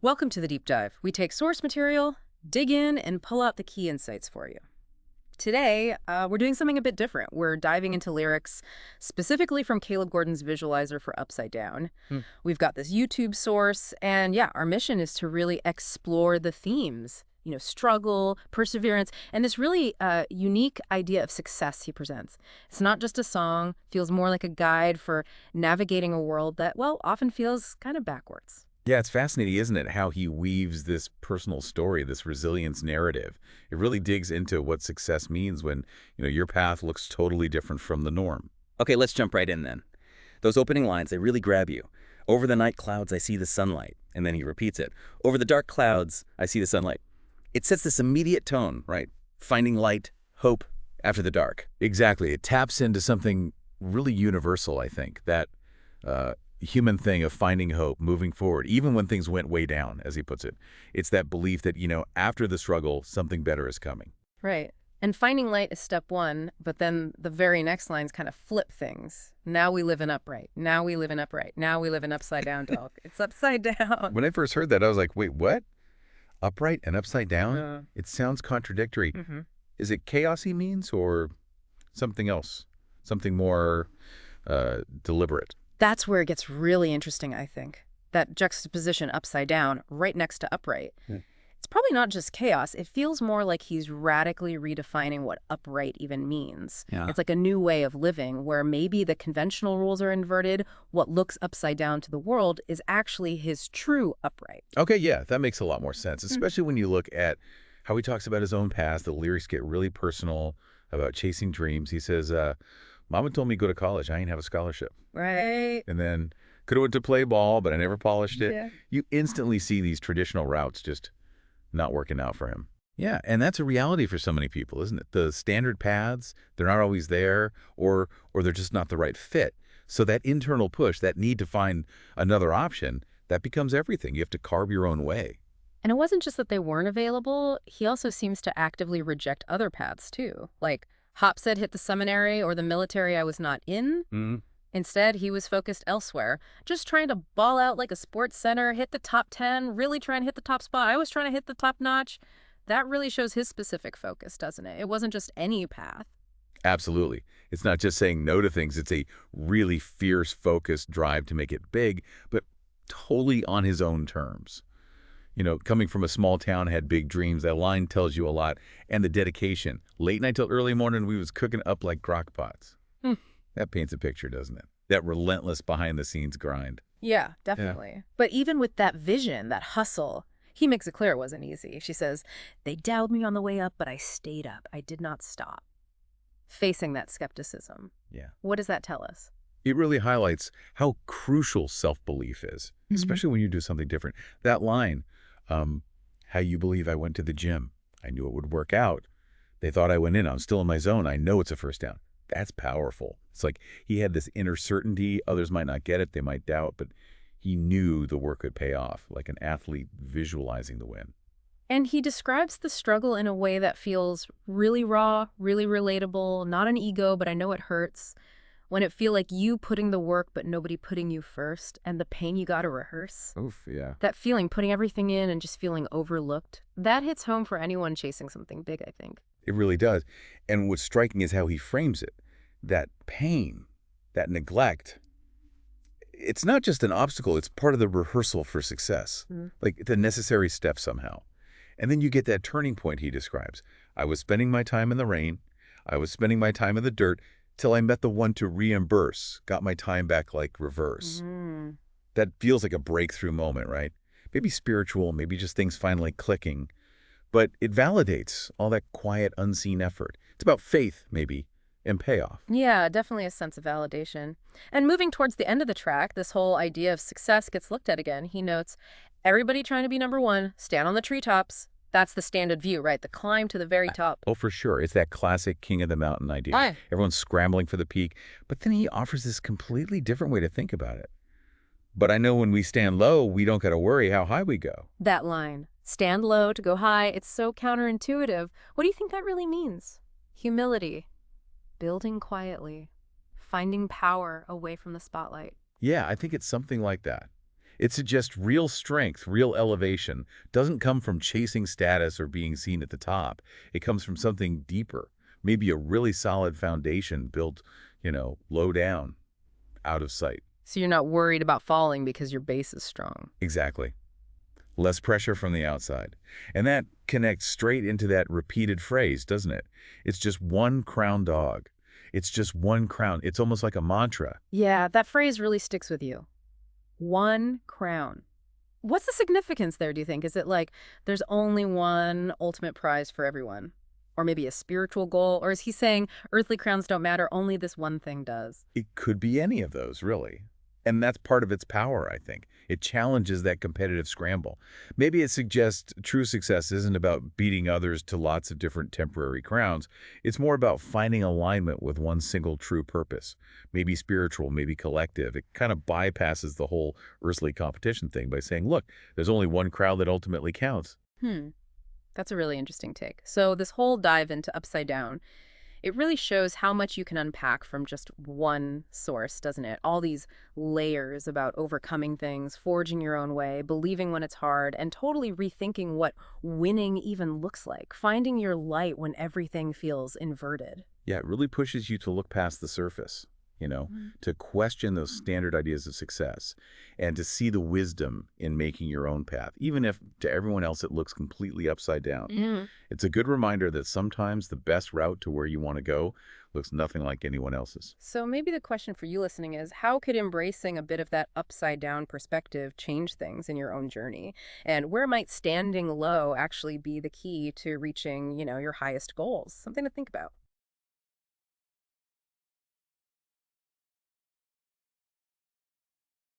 Welcome to the deep dive. We take source material, dig in, and pull out the key insights for you. Today, we're doing something a bit different. We're diving into lyrics specifically from Caleb Gordon's visualizer for Upside Down. Hmm. We've got this YouTube source, and yeah, our mission is to really explore the themes, struggle, perseverance, and this really unique idea of success he presents. It's not just a song, feels more like a guide for navigating a world that, well, often feels kind of backwards. Yeah, it's fascinating, isn't it, how he weaves this personal story, this resilience narrative. It really digs into what success means when, your path looks totally different from the norm. Okay, let's jump right in then. Those opening lines, they really grab you. Over the night clouds, I see the sunlight. And then he repeats it. Over the dark clouds, I see the sunlight. It sets this immediate tone, right? Finding light, hope after the dark. Exactly. It taps into something really universal, I think, that human thing of finding hope, moving forward, even when things went way down, as he puts it. It's that belief that, after the struggle, something better is coming. Right. And finding light is step one, but then the very next lines kind of flip things. Now we live in upright. Now we live in upright. Now we live in upside down, dog. It's upside down. When I first heard that, I was like, wait, what? Upright and upside down? Yeah. It sounds contradictory. Mm-hmm. Is it chaos he means or something else? Something more deliberate? That's where it gets really interesting, I think. That juxtaposition upside down right next to upright. Hmm. It's probably not just chaos. It feels more like he's radically redefining what upright even means. Yeah. It's like a new way of living where maybe the conventional rules are inverted. What looks upside down to the world is actually his true upright. Okay, yeah, that makes a lot more sense, especially when you look at how he talks about his own past. The lyrics get really personal about chasing dreams. He says, Mama told me to go to college. I ain't have a scholarship. Right. And then could have went to play ball, but I never polished it. Yeah. You instantly see these traditional routes just not working out for him. Yeah, and that's a reality for so many people, isn't it? The standard paths, they're not always there, or they're just not the right fit. So that internal push, that need to find another option, that becomes everything. You have to carve your own way. And it wasn't just that they weren't available. He also seems to actively reject other paths, too. Like, Hop said hit the seminary or the military I was not in. Mm-hmm. Instead, he was focused elsewhere, just trying to ball out like a sports center, hit the top 10, really trying to hit the top spot. I was trying to hit the top notch. That really shows his specific focus, doesn't it? It wasn't just any path. Absolutely. It's not just saying no to things. It's a really fierce, focused drive to make it big, but totally on his own terms. Coming from a small town, had big dreams. That line tells you a lot. And the dedication. Late night till early morning, we was cooking up like crock pots. That paints a picture, doesn't it? That relentless behind-the-scenes grind. Yeah, definitely. Yeah. But even with that vision, that hustle, he makes it clear it wasn't easy. She says, they doubted me on the way up, but I stayed up. I did not stop. Facing that skepticism. Yeah. What does that tell us? It really highlights how crucial self-belief is, especially when you do something different. That line, how you believe I went to the gym. I knew it would work out. They thought I went in. I'm still in my zone. I know it's a first down. That's powerful. It's like he had this inner certainty. Others might not get it. They might doubt, but he knew the work would pay off, like an athlete visualizing the win. And he describes the struggle in a way that feels really raw, really relatable, not an ego, but I know it hurts. When it feel like you putting the work, but nobody putting you first, and the pain you got to rehearse. Oof, yeah. That feeling, putting everything in and just feeling overlooked, that hits home for anyone chasing something big, I think. It really does. And what's striking is how he frames it. That pain, that neglect, it's not just an obstacle. It's part of the rehearsal for success, like the necessary step somehow. And then you get that turning point he describes. I was spending my time in the rain. I was spending my time in the dirt till I met the one to reimburse, got my time back like reverse. That feels like a breakthrough moment, right? Maybe spiritual, maybe just things finally clicking. But it validates all that quiet, unseen effort. It's about faith, maybe, and payoff. Yeah, definitely a sense of validation. And moving towards the end of the track, this whole idea of success gets looked at again. He notes, everybody trying to be number one, stand on the treetops. That's the standard view, right? The climb to the very top. Oh, for sure. It's that classic king of the mountain idea. Aye. Everyone's scrambling for the peak. But then he offers this completely different way to think about it. But I know when we stand low, we don't got to worry how high we go. That line, stand low to go high, it's so counterintuitive. What do you think that really means? Humility, building quietly, finding power away from the spotlight. Yeah, I think it's something like that. It suggests real strength, real elevation, doesn't come from chasing status or being seen at the top. It comes from something deeper, maybe a really solid foundation built, low down, out of sight. So you're not worried about falling because your base is strong. Exactly. Less pressure from the outside. And that connects straight into that repeated phrase, doesn't it? It's just one crown dog. It's just one crown. It's almost like a mantra. Yeah, that phrase really sticks with you. One crown. What's the significance there, do you think? Is it like there's only one ultimate prize for everyone? Or maybe a spiritual goal? Or is he saying earthly crowns don't matter, only this one thing does? It could be any of those, really. And that's part of its power, I think. It challenges that competitive scramble. Maybe it suggests true success isn't about beating others to lots of different temporary crowns. It's more about finding alignment with one single true purpose. Maybe spiritual, maybe collective. It kind of bypasses the whole earthly competition thing by saying, look, there's only one crowd that ultimately counts. That's a really interesting take. So this whole dive into upside down, it really shows how much you can unpack from just one source, doesn't it? All these layers about overcoming things, forging your own way, believing when it's hard, and totally rethinking what winning even looks like, finding your light when everything feels inverted. Yeah, it really pushes you to look past the surface, to question those standard ideas of success and to see the wisdom in making your own path, even if to everyone else it looks completely upside down. It's a good reminder that sometimes the best route to where you want to go looks nothing like anyone else's. So maybe the question for you listening is, how could embracing a bit of that upside down perspective change things in your own journey? And where might standing low actually be the key to reaching, your highest goals? Something to think about.